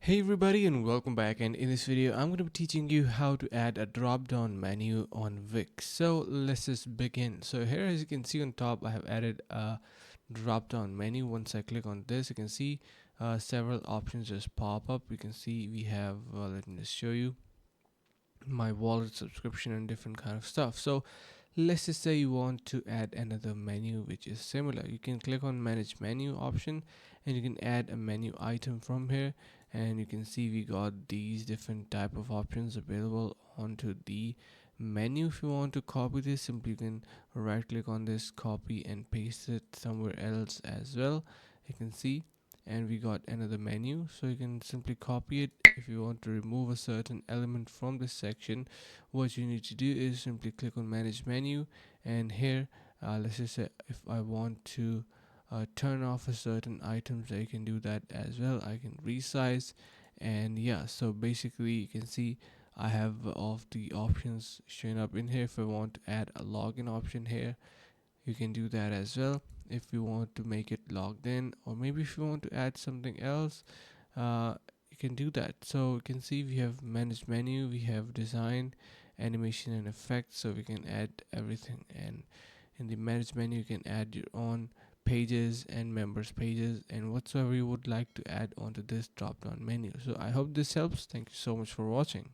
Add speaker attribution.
Speaker 1: Hey everybody and welcome back, and in this video I'm going to be teaching you how to add a drop down menu on Wix. So let's just begin. So here, as you can see on top, I have added a drop down menu. Once I click on this, you can see several options just pop up. You can see we have let me just show you my wallet subscription and different kind of stuff. So let's just say you want to add another menu which is similar. You can click on manage menu option and you can add a menu item from here, and you can see we got these different type of options available onto the menu. If you want to copy this, simply you can right click on this, copy and paste it somewhere else as well. You can see, and we got another menu, so you can simply copy it. If you want to remove a certain element from this section, what you need to do is simply click on manage menu, and here let's just say if I want to turn off a certain items, I can do that as well. I can resize, and yeah, so basically you can see I have all of the options showing up in here. If I want to add a login option here, you can do that as well. If you want to make it logged in, or maybe if you want to add something else, you can do that. So you can see we have manage menu, we have design, animation and effects, so we can add everything. And in the manage menu you can add your own pages and members pages and whatsoever you would like to add onto this drop down menu. So I hope this helps. Thank you so much for watching.